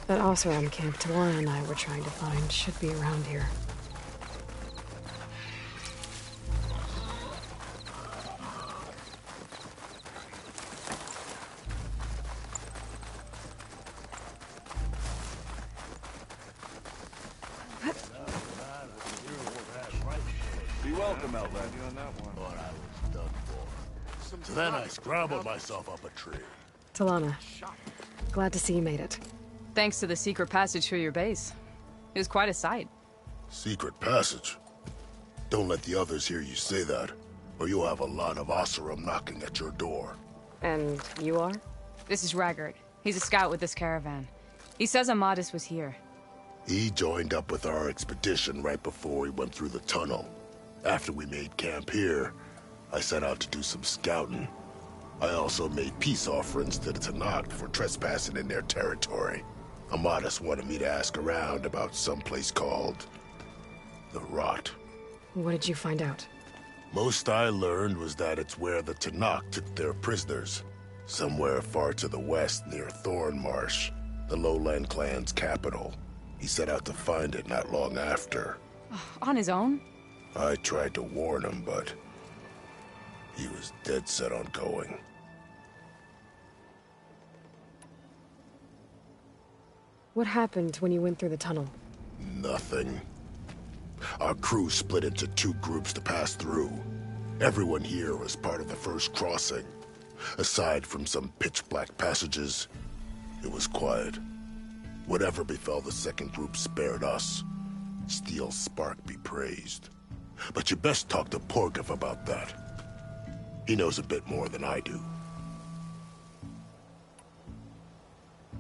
That Oseram camp Talana and I were trying to find should be around here. Be welcome, Outlander. So then I scrambled myself up a tree. Talana, glad to see you made it. Thanks to the secret passage through your base. It was quite a sight. Secret passage? Don't let the others hear you say that, or you'll have a lot of Oseram knocking at your door. And you are? This is Raggard. He's a scout with this caravan. He says Amadis was here. He joined up with our expedition right before we went through the tunnel. After we made camp here, I set out to do some scouting. I also made peace offerings to the Tenakth for trespassing in their territory. Amadis wanted me to ask around about some place called the Rot. What did you find out? Most I learned was that it's where the Tenakth took their prisoners. Somewhere far to the west near Thornmarsh, the Lowland clan's capital. He set out to find it not long after. On his own? I tried to warn him, but he was dead set on going. What happened when you went through the tunnel? Nothing. Our crew split into two groups to pass through. Everyone here was part of the first crossing. Aside from some pitch-black passages, it was quiet. Whatever befell the second group spared us. Steel Spark be praised. But you best talk to Porgov about that. He knows a bit more than I do.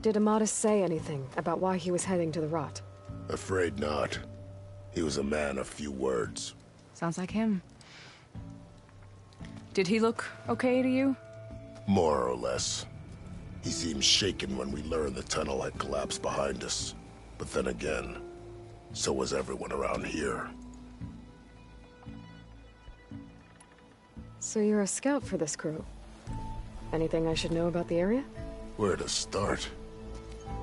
Did Amadis say anything about why he was heading to the Rot? Afraid not. He was a man of few words. Sounds like him. Did he look okay to you? More or less. He seemed shaken when we learned the tunnel had collapsed behind us. But then again, so was everyone around here. So you're a scout for this crew? Anything I should know about the area? Where to start?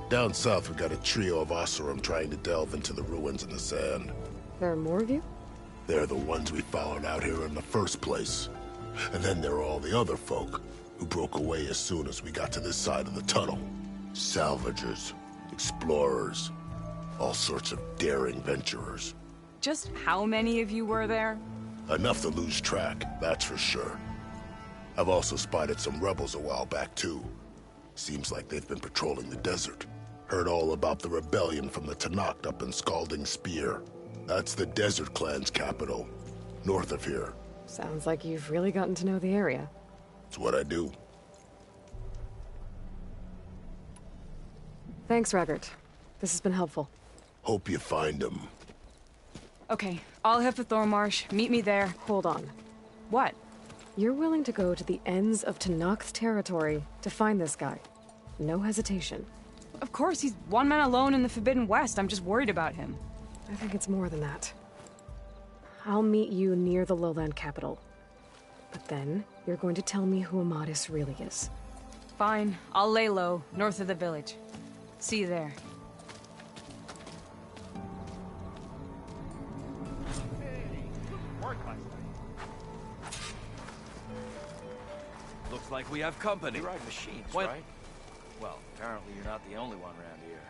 Down south, we got a trio of Oseram trying to delve into the ruins in the sand. There are more of you? They're the ones we followed out here in the first place. And then there are all the other folk, who broke away as soon as we got to this side of the tunnel. Salvagers, explorers, all sorts of daring venturers. Just how many of you were there? Enough to lose track, that's for sure. I've also spotted some rebels a while back, too. Seems like they've been patrolling the desert. Heard all about the rebellion from the Tenakth up in Scalding Spear. That's the Desert Clan's capital, north of here. Sounds like you've really gotten to know the area. It's what I do. Thanks, Raggart. This has been helpful. Hope you find him. Okay, I'll head for Thornmarsh. Meet me there. Hold on. What? You're willing to go to the ends of Tenakth territory to find this guy. No hesitation. Of course, he's one man alone in the Forbidden West. I'm just worried about him. I think it's more than that. I'll meet you near the lowland capital. But then, you're going to tell me who Amadis really is. Fine, I'll lay low, north of the village. See you there. Looks like we have company. You ride machines, What? right? Well, apparently you're not the only one around here.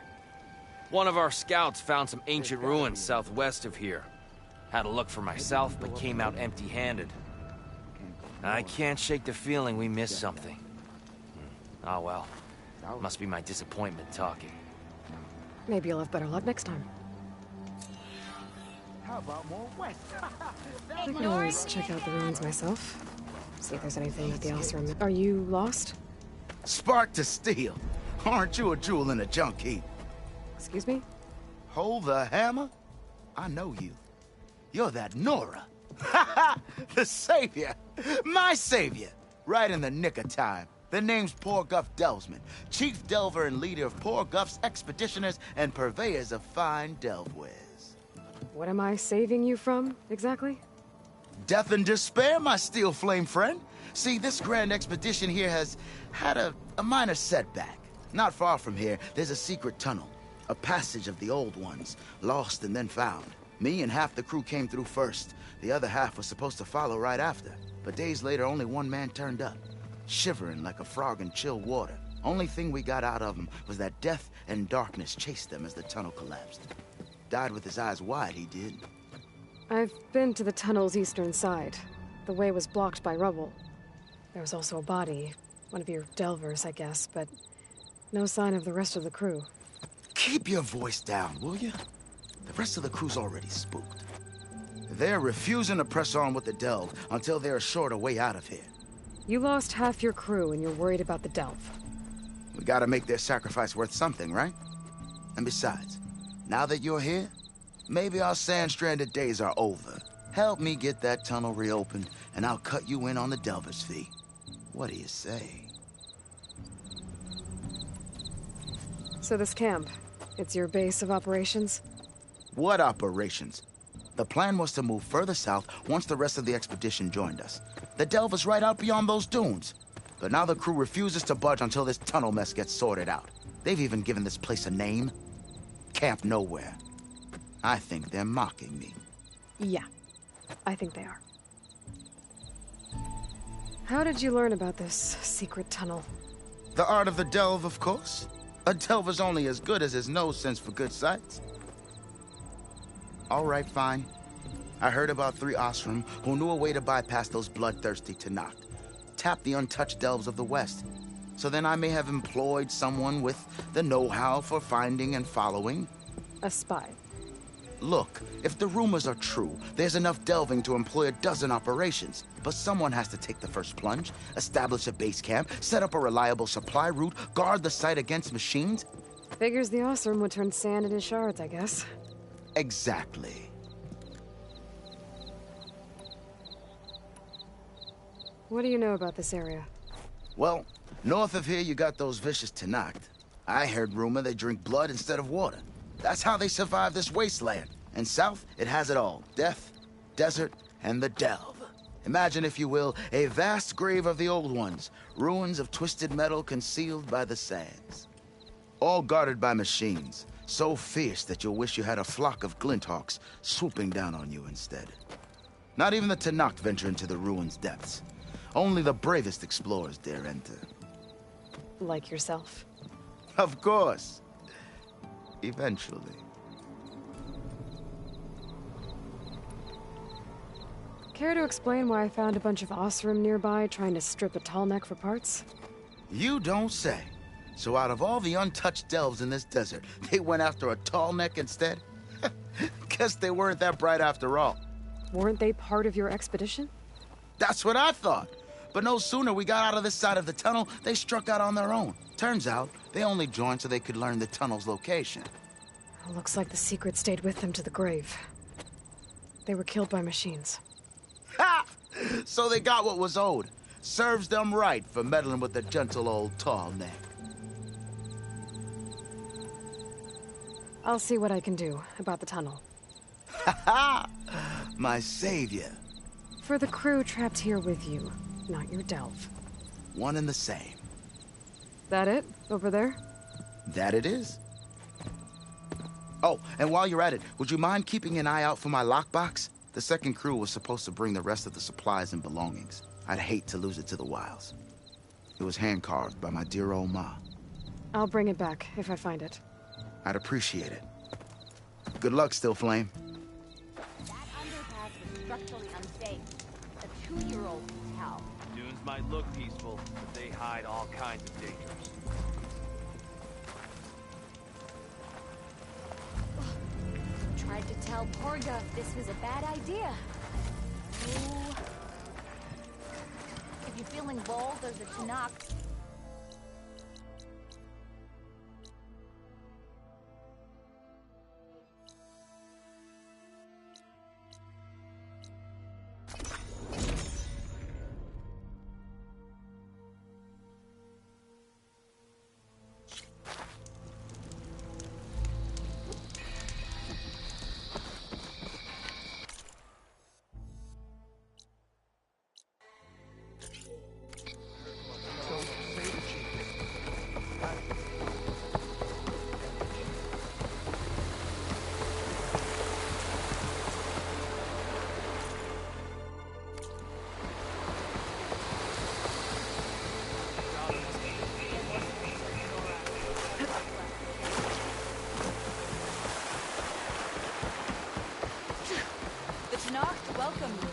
One of our scouts found some ancient ruins southwest of here. Had a look for myself, but came out empty-handed. I can't shake the feeling we missed something. Oh well. Must be my disappointment talking. Maybe you'll have better luck next time. How about more west? I can always check out the ruins myself. See if there's anything that the Oseram... Are you lost? Spark to steel. Aren't you a jewel in a junk heap? Excuse me? Hold the hammer? I know you. You're that Nora. The savior. My savior. Right in the nick of time. The name's Porguff Delvesman, chief delver and leader of Porguff's expeditioners and purveyors of fine delve wares. What am I saving you from, exactly? Death and despair, my steel flame friend. See, this grand expedition here has had a minor setback. Not far from here, there's a secret tunnel. A passage of the old ones, lost and then found. Me and half the crew came through first. The other half was supposed to follow right after. But days later, only one man turned up, shivering like a frog in chill water. Only thing we got out of him was that death and darkness chased them as the tunnel collapsed. Died with his eyes wide, he did. I've been to the tunnel's eastern side. The way was blocked by rubble. There was also a body, one of your delvers, I guess, but no sign of the rest of the crew. Keep your voice down, will you? The rest of the crew's already spooked. They're refusing to press on with the delve until they're assured a way out of here. You lost half your crew and you're worried about the delve. We gotta make their sacrifice worth something, right? And besides, now that you're here, maybe our sand-stranded days are over. Help me get that tunnel reopened, and I'll cut you in on the delver's fee. What do you say? So this camp, it's your base of operations? What operations? The plan was to move further south once the rest of the expedition joined us. The delve is right out beyond those dunes. But now the crew refuses to budge until this tunnel mess gets sorted out. They've even given this place a name. Camp Nowhere. I think they're mocking me. Yeah, I think they are. How did you learn about this secret tunnel? The art of the delve, of course. A delver's only as good as his nose sense for good sights. All right, fine. I heard about 3 Osram who knew a way to bypass those bloodthirsty Tenakth. Tap the untouched delves of the West. So then I may have employed someone with the know-how for finding and following. A spy. Look, if the rumors are true, there's enough delving to employ a dozen operations. But someone has to take the first plunge, establish a base camp, set up a reliable supply route, guard the site against machines. Figures the Osram would turn sand into shards, I guess. Exactly. What do you know about this area? Well, north of here you got those vicious Tenakth. I heard rumor they drink blood instead of water. That's how they survive this wasteland. And south, it has it all. Death, desert, and the delve. Imagine, if you will, a vast grave of the old ones. Ruins of twisted metal concealed by the sands. All guarded by machines. So fierce that you'll wish you had a flock of glinthawks swooping down on you instead. Not even the Tenakth venture into the ruins' depths. Only the bravest explorers dare enter. Like yourself. Of course. Eventually. Care to explain why I found a bunch of Osram nearby trying to strip a tall neck for parts? You don't say. So out of all the untouched delves in this desert, they went after a tall neck instead? Guess they weren't that bright after all. Weren't they part of your expedition? That's what I thought. But no sooner we got out of this side of the tunnel, they struck out on their own. Turns out, they only joined so they could learn the tunnel's location. Looks like the secret stayed with them to the grave. They were killed by machines. Ha! So they got what was owed. Serves them right for meddling with the gentle old tall neck. I'll see what I can do about the tunnel. Ha ha! My savior. For the crew trapped here with you, not your delve. One and the same. That it? Over there? That it is. Oh, and while you're at it, would you mind keeping an eye out for my lockbox? The second crew was supposed to bring the rest of the supplies and belongings. I'd hate to lose it to the wilds. It was hand-carved by my dear old ma. I'll bring it back if I find it. I'd appreciate it. Good luck, Still Flame. That underpass was structurally unsafe. A 2-year-old can tell. Dunes might look peaceful, but they hide all kinds of dangers. Tried to tell Porga this was a bad idea. Ooh. If you're feeling bold, there's a Tenakth. Noct welcome you.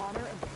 Honor and blood.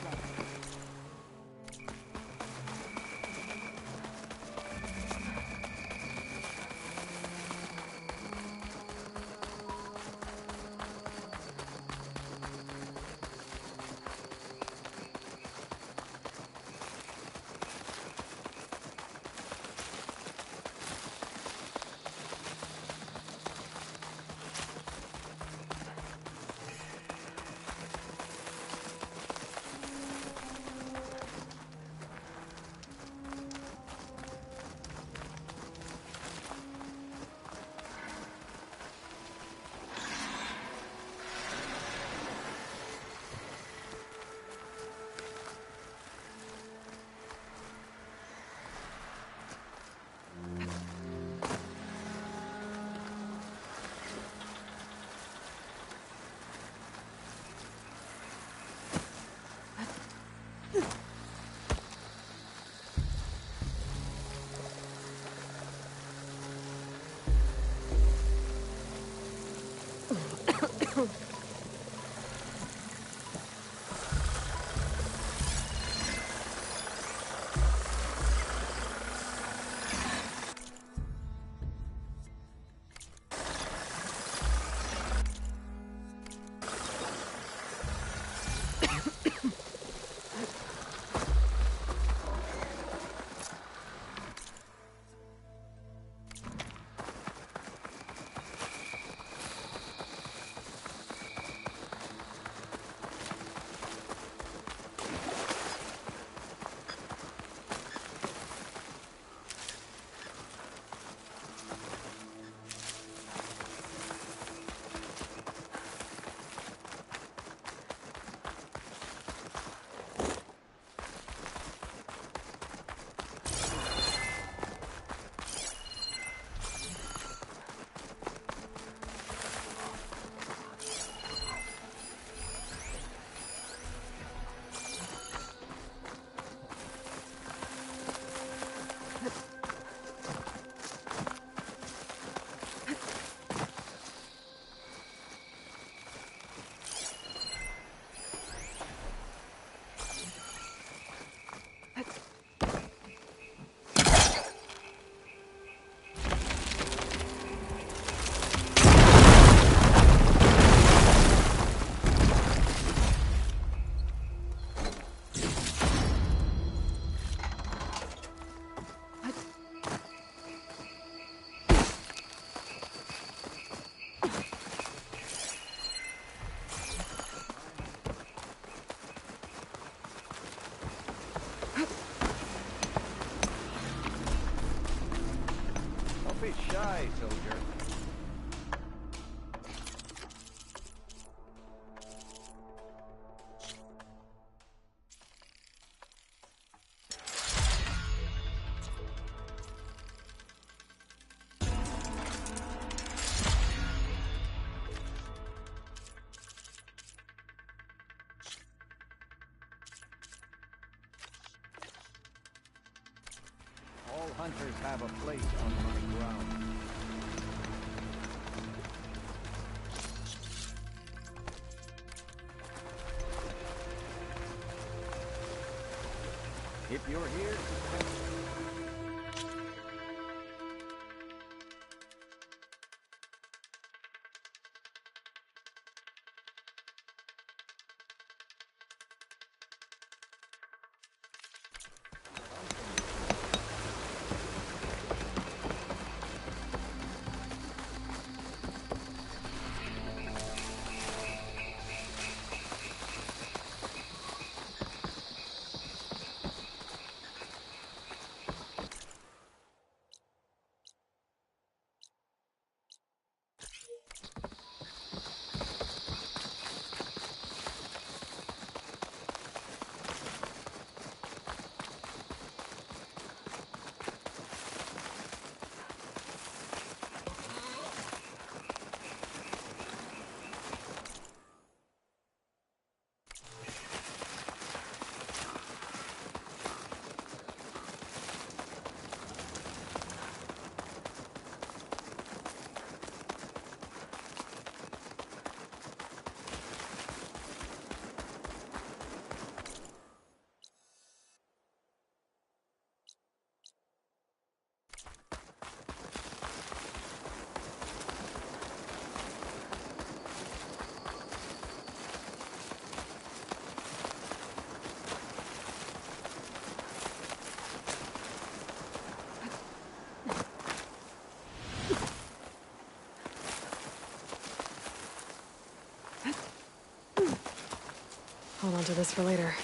Don't be shy, soldier. All hunters have a place on my ground. If you're here to Hold on to this for later.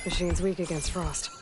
Machine's weak against frost.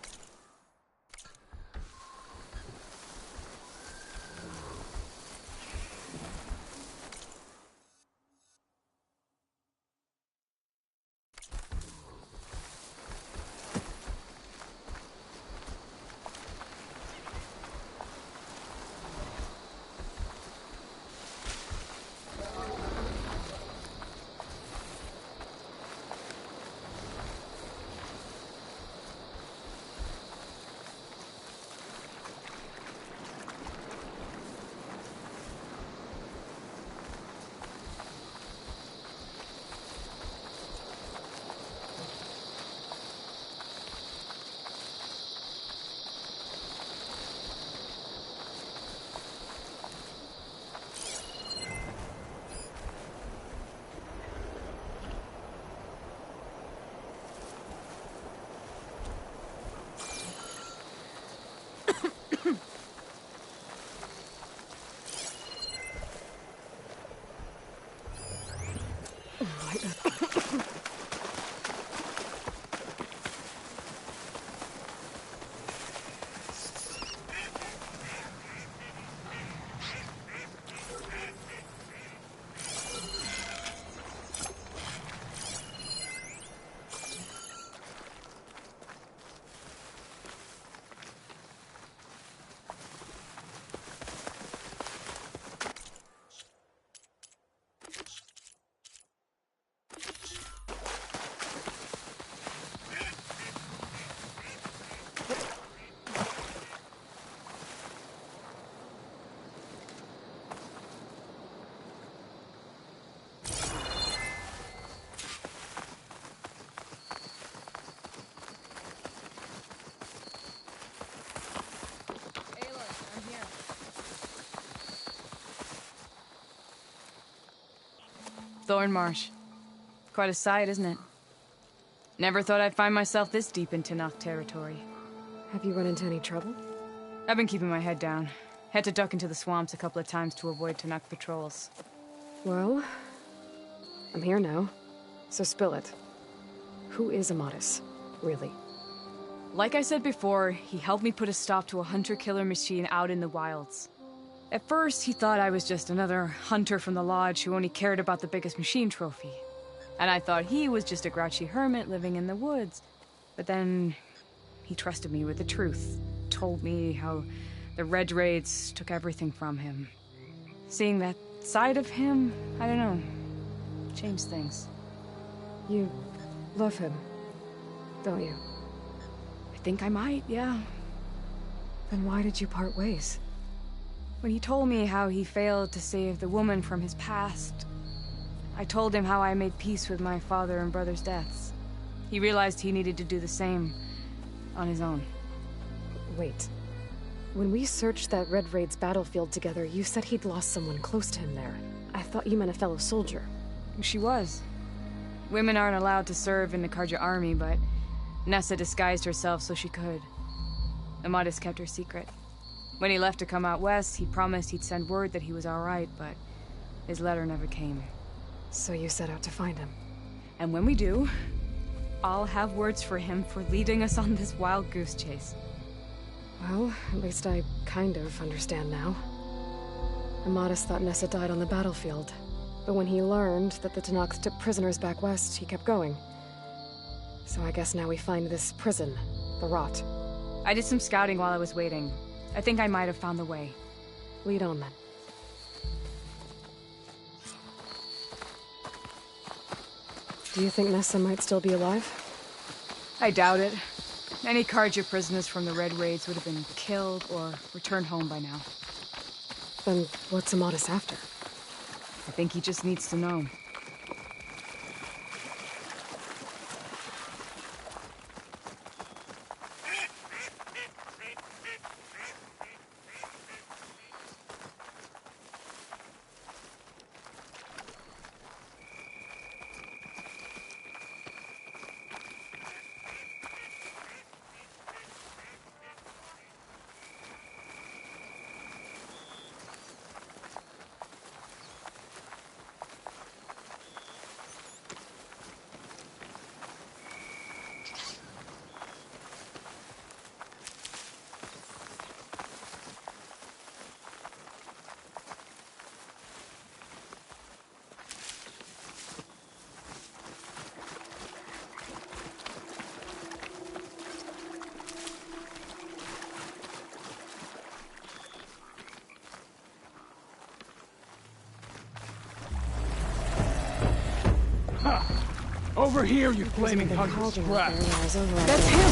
Thornmarsh. Quite a sight, isn't it? Never thought I'd find myself this deep in Tenakth territory. Have you run into any trouble? I've been keeping my head down. Had to duck into the swamps a couple of times to avoid Tenakth patrols. Well, I'm here now, so spill it. Who is Amadis, really? Like I said before, he helped me put a stop to a hunter-killer machine out in the wilds. At first, he thought I was just another hunter from the Lodge who only cared about the biggest machine trophy. And I thought he was just a grouchy hermit living in the woods. But then, he trusted me with the truth. Told me how the Red Raids took everything from him. Seeing that side of him, I don't know, changed things. You love him, don't you? I think I might, yeah. Then why did you part ways? When he told me how he failed to save the woman from his past, I told him how I made peace with my father and brother's deaths. He realized he needed to do the same on his own. Wait. When we searched that Red Raid's battlefield together, you said he'd lost someone close to him there. I thought you meant a fellow soldier. She was. Women aren't allowed to serve in the Carja army, but Nessa disguised herself so she could. Amadis kept her secret. When he left to come out west, he promised he'd send word that he was all right, but his letter never came. So you set out to find him. And when we do, I'll have words for him for leading us on this wild goose chase. Well, at least I kind of understand now. Amadis thought Nessa died on the battlefield, but when he learned that the Tenakth took prisoners back west, he kept going. So I guess now we find this prison, the Rot. I did some scouting while I was waiting. I think I might have found the way. Lead on, then. Do you think Nessa might still be alive? I doubt it. Any Carja prisoners from the Red Raids would have been killed or returned home by now. Then what's Amadis after? I think he just needs to know. Over here, you flaming There's hunk of Cauldron out scrap. there when I was over on That's the- him!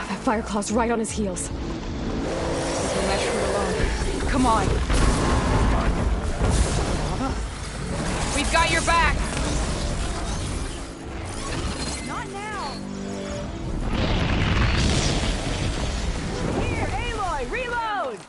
That Fireclaw's right on his heels. We'll let you alone. Come on. We've got your back! Not now! Here, Aloy, reload!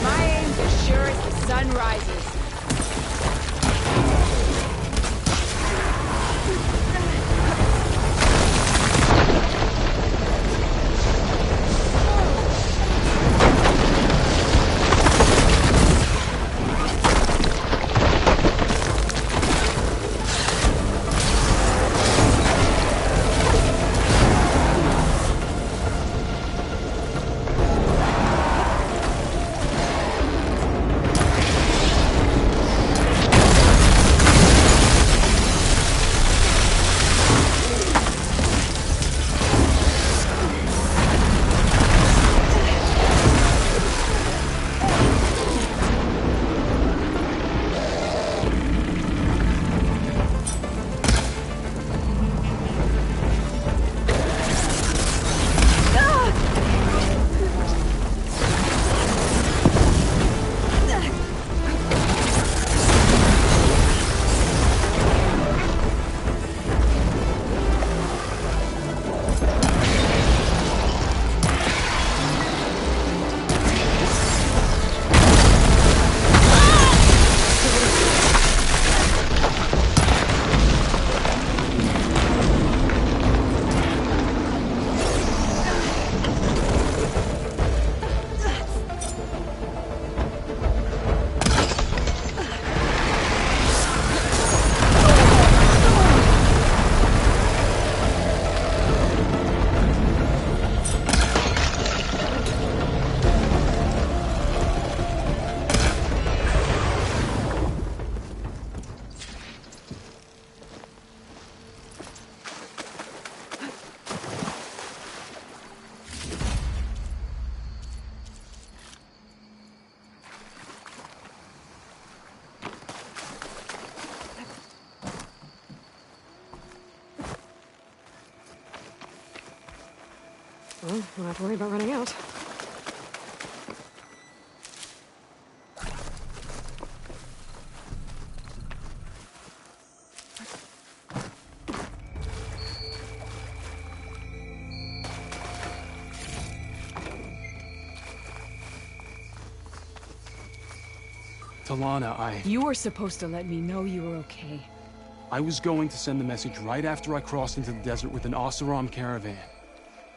My aim's as sure as the sun rises. Well, don't have to worry about running out. Talana, You were supposed to let me know you were okay. I was going to send the message right after I crossed into the desert with an Oseram caravan.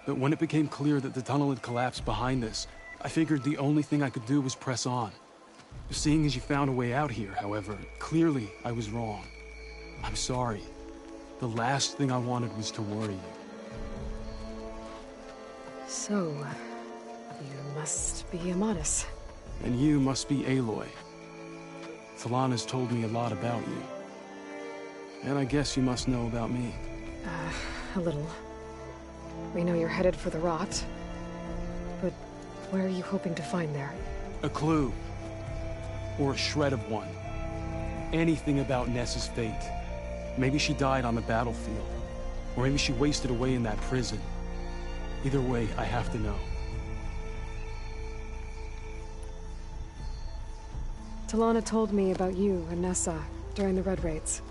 But when it became clear that the tunnel had collapsed behind us, I figured the only thing I could do was press on. Seeing as you found a way out here, however, clearly I was wrong. I'm sorry. The last thing I wanted was to worry you. So, you must be Amatis. And you must be Aloy. Talana's told me a lot about you. And I guess you must know about me. A little. We know you're headed for the rot. But what are you hoping to find there? A clue. Or a shred of one. Anything about Ness's fate. Maybe she died on the battlefield. Or maybe she wasted away in that prison. Either way, I have to know. Talana told me about you and Nessa during the Red Raids.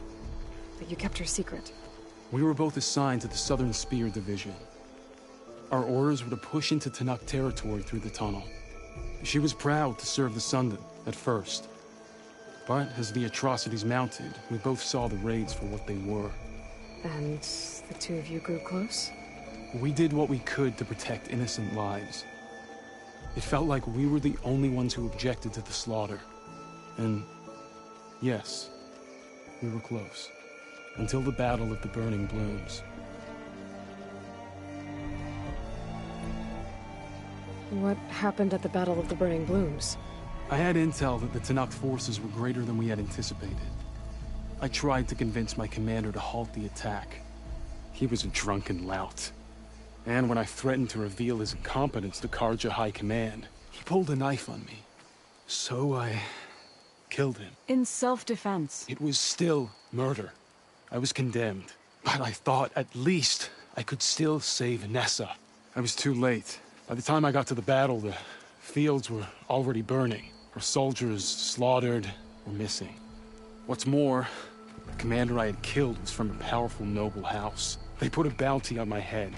But you kept her secret. We were both assigned to the Southern Spear Division. Our orders were to push into Tenakth territory through the tunnel. She was proud to serve the Sundom at first. But as the atrocities mounted, we both saw the raids for what they were. And the two of you grew close? We did what we could to protect innocent lives. It felt like we were the only ones who objected to the slaughter. And yes, we were close. Until the Battle of the Burning Blooms. What happened at the Battle of the Burning Blooms? I had intel that the Tenakth forces were greater than we had anticipated. I tried to convince my commander to halt the attack. He was a drunken lout. And when I threatened to reveal his incompetence to Carja High Command, he pulled a knife on me. So I killed him. In self-defense. It was still murder. I was condemned. But I thought at least I could still save Nessa. I was too late. By the time I got to the battle, the fields were already burning. Our soldiers slaughtered or missing. What's more, the commander I had killed was from a powerful noble house. They put a bounty on my head.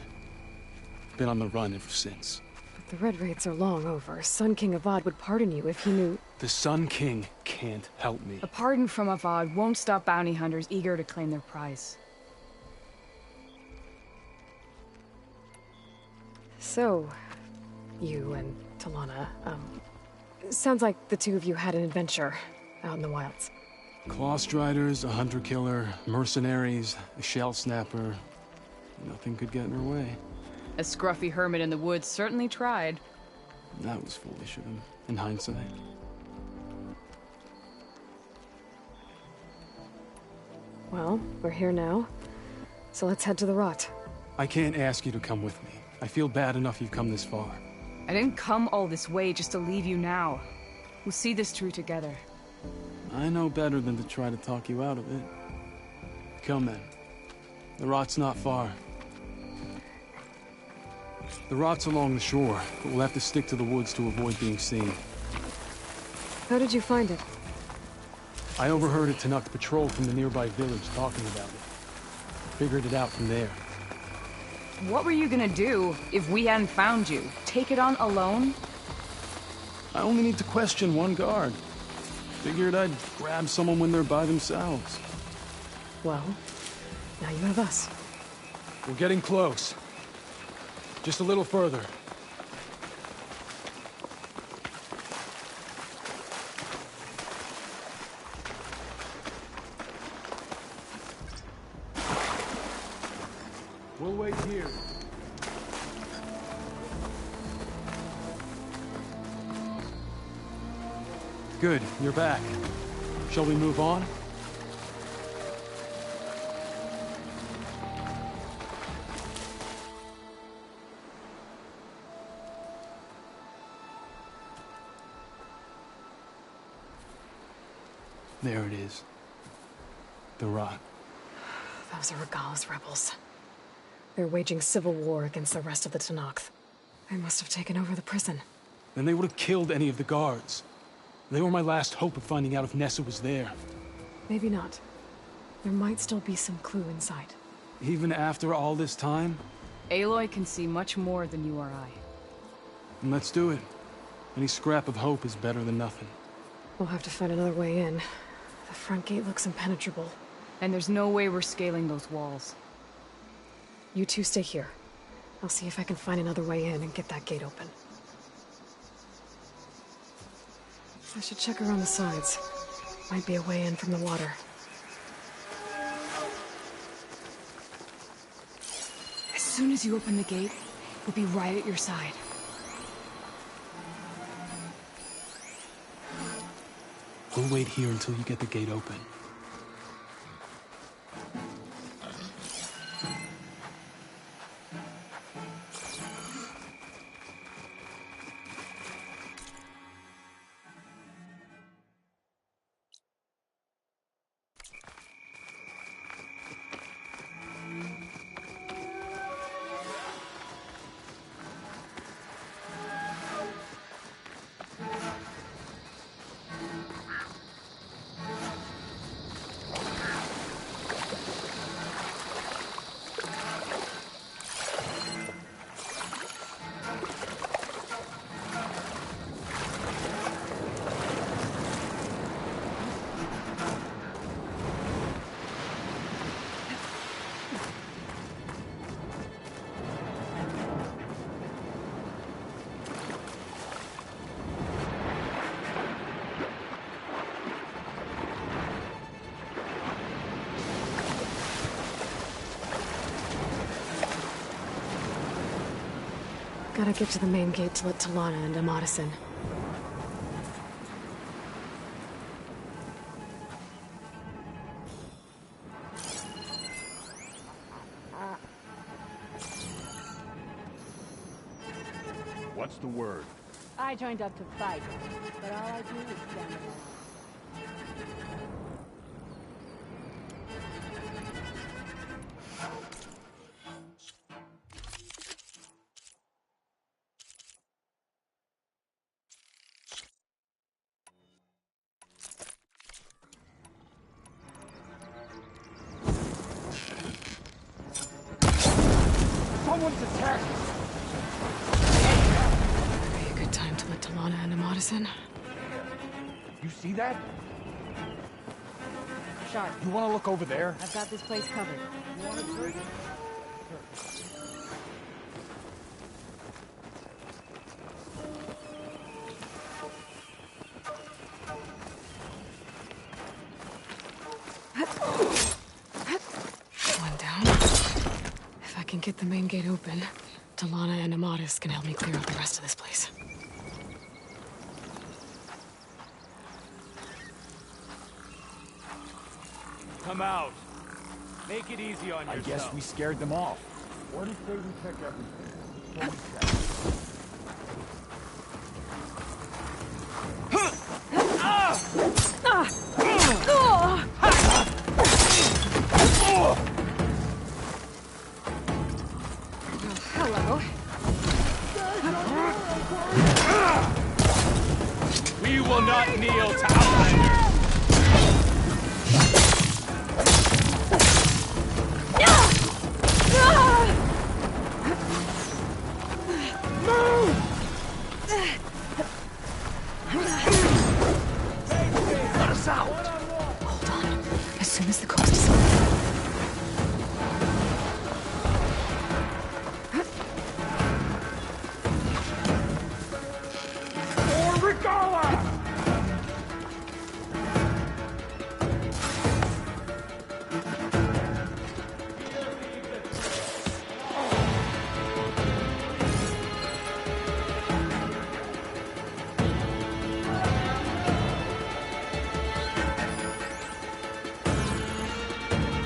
Been on the run ever since. But the Red Raids are long over. Sun King Avad would pardon you if he knew... The Sun King can't help me. A pardon from Avad won't stop bounty hunters eager to claim their prize. So, you and Talana, sounds like the two of you had an adventure out in the wilds. Clawstriders, a hunter-killer, mercenaries, a shell snapper. Nothing could get in her way. A scruffy hermit in the woods certainly tried. That was foolish of him, in hindsight. Well, we're here now, so let's head to the Rot. I can't ask you to come with me. I feel bad enough you've come this far. I didn't come all this way just to leave you now. We'll see this through together. I know better than to try to talk you out of it. Come then. The Rot's not far. The Rot's along the shore, but we'll have to stick to the woods to avoid being seen. How did you find it? I overheard a Tenakth patrol from the nearby village talking about it. Figured it out from there. What were you gonna do if we hadn't found you? Take it on alone? I only need to question one guard. Figured I'd grab someone when they're by themselves. Well, now you have us. We're getting close. Just a little further. We'll wait here. Good, you're back. Shall we move on? There it is. The Rot. Those are Regalla's rebels. They're waging civil war against the rest of the Tenakth. They must have taken over the prison. Then they would have killed any of the guards. They were my last hope of finding out if Nessa was there. Maybe not. There might still be some clue inside. Even after all this time? Aloy can see much more than you or I. Then let's do it. Any scrap of hope is better than nothing. We'll have to find another way in. The front gate looks impenetrable. And there's no way we're scaling those walls. You two stay here. I'll see if I can find another way in and get that gate open. I should check around the sides. Might be a way in from the water. As soon as you open the gate, we'll be right at your side. We'll wait here until you get the gate open. Gotta get to the main gate to let Talana and Amadis in. What's the word? I joined up to fight, but all I do is stand alone. Someone's attacked! Be a good time to let Talana and Amatis in. You see that? Sharp, You want to look over there? I've got this place covered. You want to search? One down. If I can get the main gate open, Talana and Amatis can help me clear out the rest of this place. Come out. Make it easy on yourself. I guess we scared them off. What do you say we check everything? Before we check. Hello. We will not kneel to outlanders. Let us out! Hold on. As soon as the coast is open.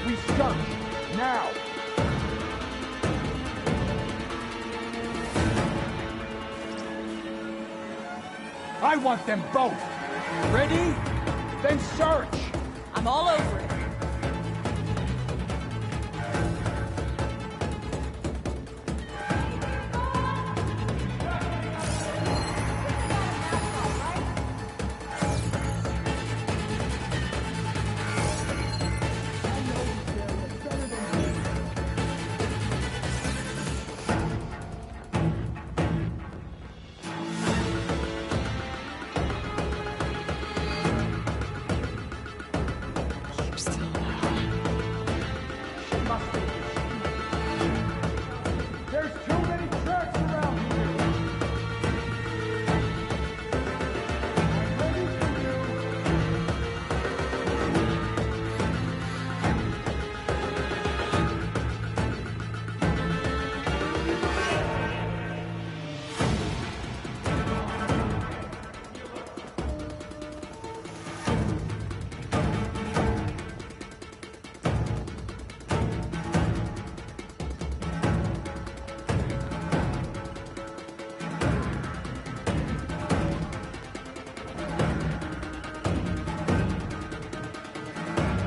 We search now. I want them both. Ready? Then search. I'm all over it. Keep still now. There's too many tracks around here. Ready for you.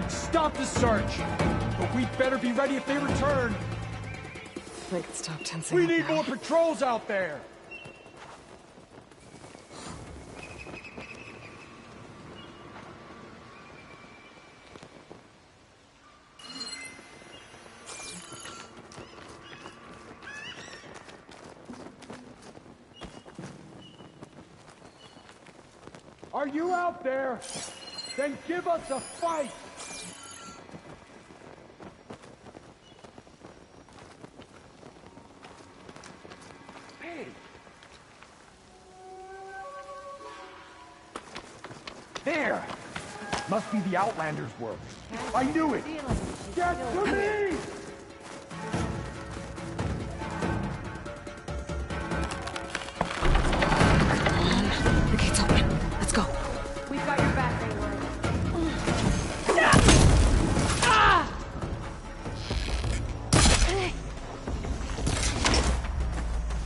Stop the search! But we'd better be ready if they return. I could stop tensing We up need now. more patrols out there! Are you out there? Then give us a fight! Hey! There! Must be the Outlanders' work. I knew it! Get to me! The gate's open. Let's go. We've got your back, Aloy.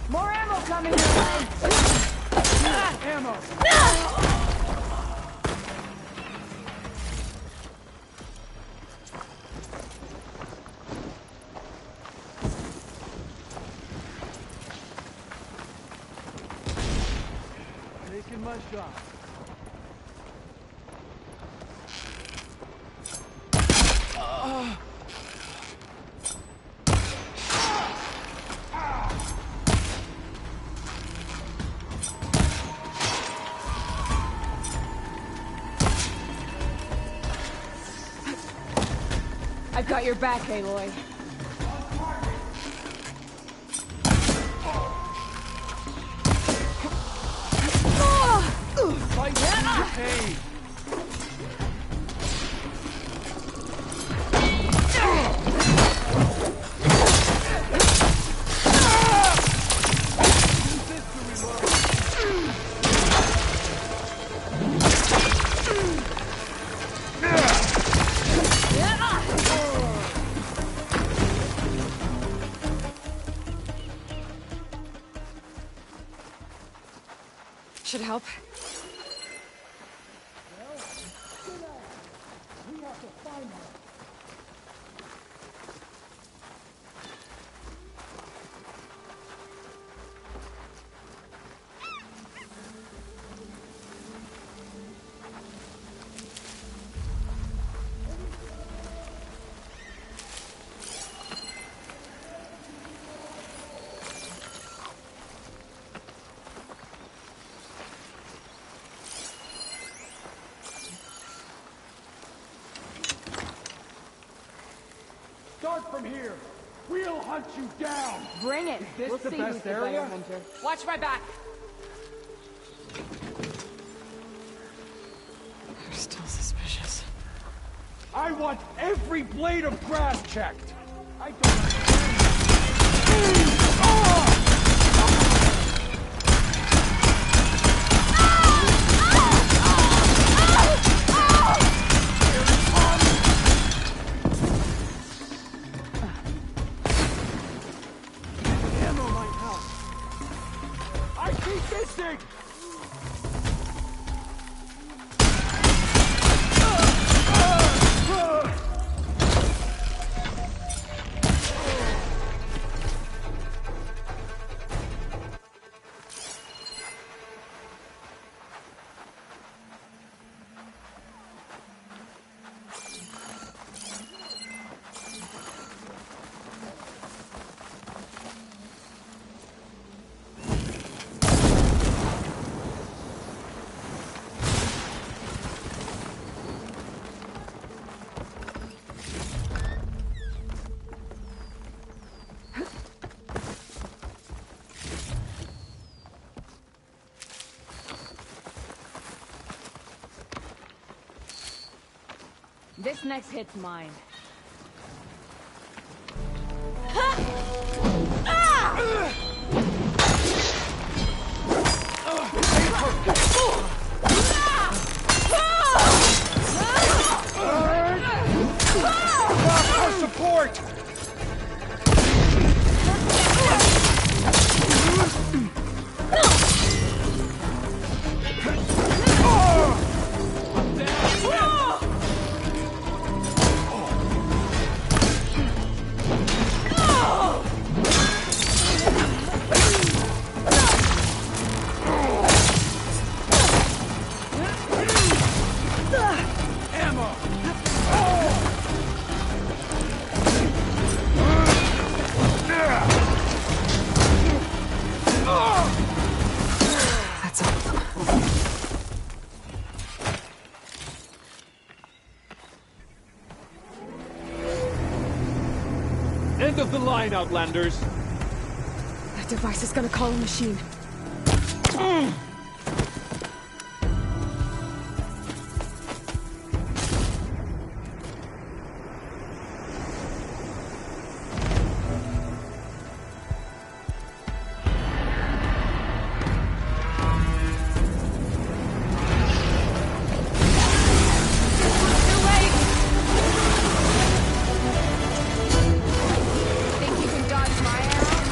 More ammo coming your way! shot. I've got your back, Aloy. Fight through your pain. Should help. Start from here. We'll hunt you down. Bring it. This We'll the see best who's the area? better hunter. Watch my back. They're still suspicious. I want every blade of grass checked. I Ammo might help. I keep missing. This next hit's mine. For support! That's all of them. End of the line, Outlanders. That device is gonna call a machine. Think you can dodge my arrow?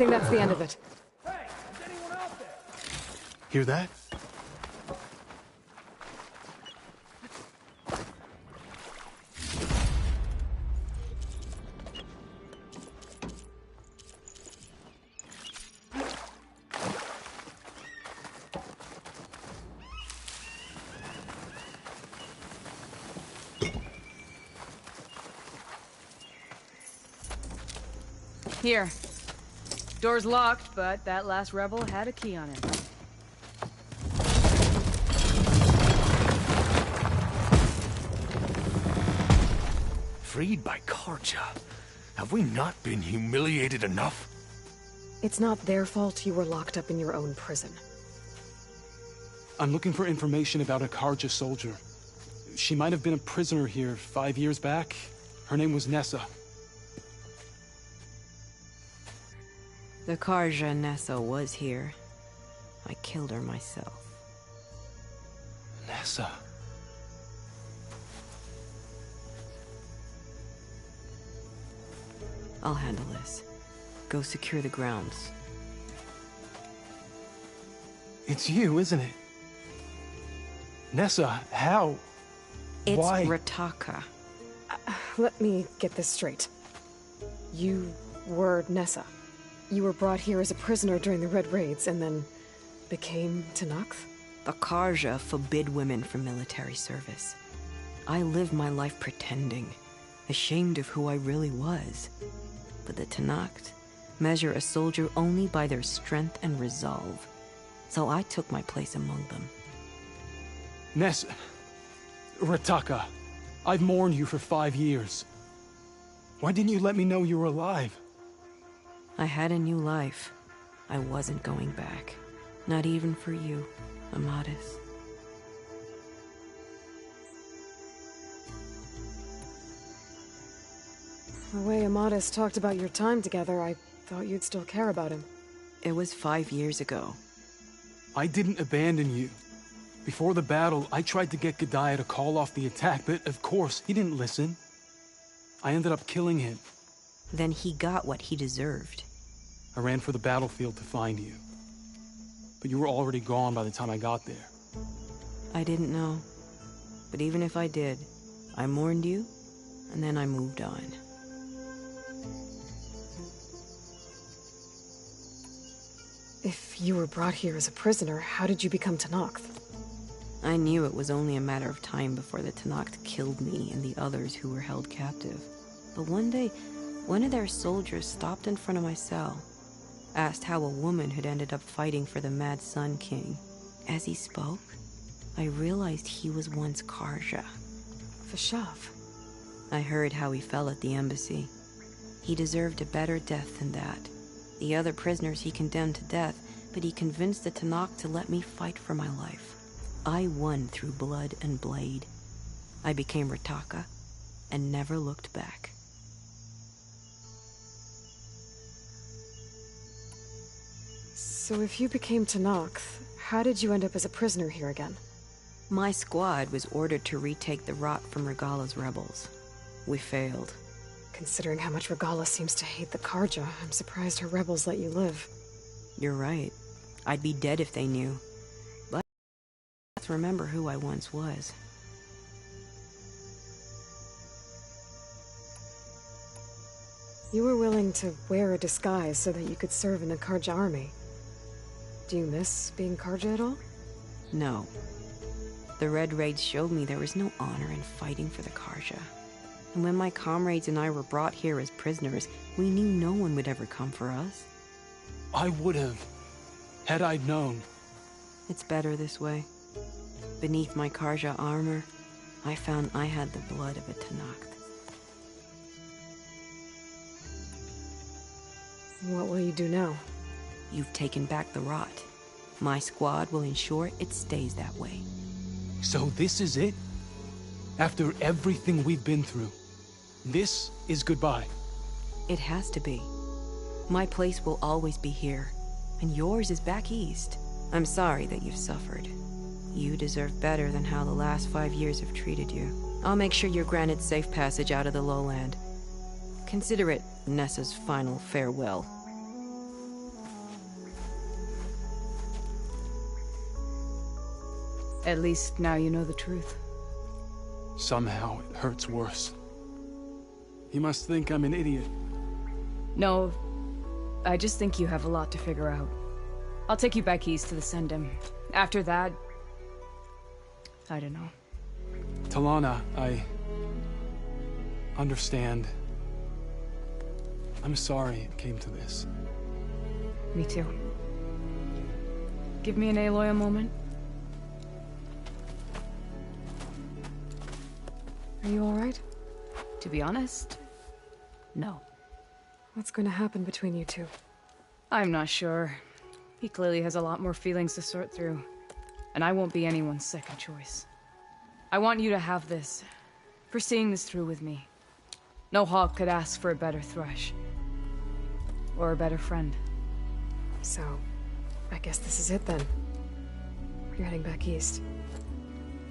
guessing that's the end of it. Hey, is anyone out there? Hear that? Here. Door's locked, but that last rebel had a key on it. Freed by Carja. Have we not been humiliated enough? It's not their fault you were locked up in your own prison. I'm looking for information about a Carja soldier. She might have been a prisoner here 5 years back. Her name was Nessa. The Carja Nessa was here. I killed her myself. Nessa. I'll handle this. Go secure the grounds. It's you, isn't it? Nessa, how? It's Why? Rataka. Let me get this straight. You were Nessa. You were brought here as a prisoner during the Red Raids and then became Tenakth? The Carja forbid women from military service. I lived my life pretending, ashamed of who I really was. But the Tenakth measure a soldier only by their strength and resolve. So I took my place among them. Nessa. Rataka. I've mourned you for 5 years. Why didn't you let me know you were alive? I had a new life. I wasn't going back. Not even for you, Amadis. The way Amadis talked about your time together, I thought you'd still care about him. It was 5 years ago. I didn't abandon you. Before the battle, I tried to get G'daiah to call off the attack, but of course, he didn't listen. I ended up killing him. Then he got what he deserved. I ran for the battlefield to find you. But you were already gone by the time I got there. I didn't know. But even if I did, I mourned you, and then I moved on. If you were brought here as a prisoner, how did you become Tenakth? I knew it was only a matter of time before the Tenakth killed me and the others who were held captive. But one day, one of their soldiers stopped in front of my cell, asked how a woman had ended up fighting for the Mad Sun King. As he spoke, I realized he was once Carja. Vashav. I heard how he fell at the embassy. He deserved a better death than that. The other prisoners he condemned to death, but he convinced the Tenakth to let me fight for my life. I won through blood and blade. I became Rataka, and never looked back. So if you became Tenakth, how did you end up as a prisoner here again? My squad was ordered to retake the Rot from Regala's rebels. We failed. Considering how much Regala seems to hate the Carja, I'm surprised her rebels let you live. You're right. I'd be dead if they knew. But let's remember who I once was. You were willing to wear a disguise so that you could serve in the Carja army. Do you miss being Carja at all? No. The Red Raids showed me there was no honor in fighting for the Carja. And when my comrades and I were brought here as prisoners, we knew no one would ever come for us. I would have, had I known. It's better this way. Beneath my Carja armor, I found I had the blood of a Tenakth. What will you do now? You've taken back the Rot. My squad will ensure it stays that way. So this is it? After everything we've been through, this is goodbye? It has to be. My place will always be here, and yours is back east. I'm sorry that you've suffered. You deserve better than how the last 5 years have treated you. I'll make sure you're granted safe passage out of the lowland. Consider it Nessa's final farewell. At least now you know the truth. Somehow it hurts worse. He must think I'm an idiot. No, I just think you have a lot to figure out. I'll take you back east to the Sendem. After that, I don't know. Talana, I understand. I'm sorry it came to this. Me too. Give me an Aloy a moment. Are you alright? To be honest, no. What's going to happen between you two? I'm not sure. He clearly has a lot more feelings to sort through. And I won't be anyone's second choice. I want you to have this, for seeing this through with me. No hawk could ask for a better thrush. Or a better friend. So, I guess this is it then. You're heading back east.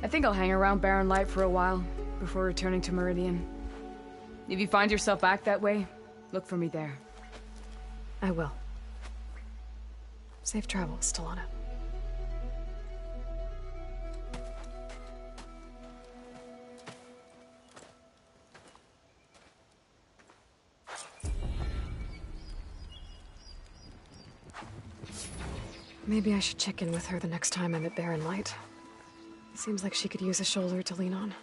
I think I'll hang around Barren Light for a while, before returning to Meridian. If you find yourself back that way, look for me there. I will. Safe travels, Talana. Maybe I should check in with her the next time I'm at Barren Light. It seems like she could use a shoulder to lean on.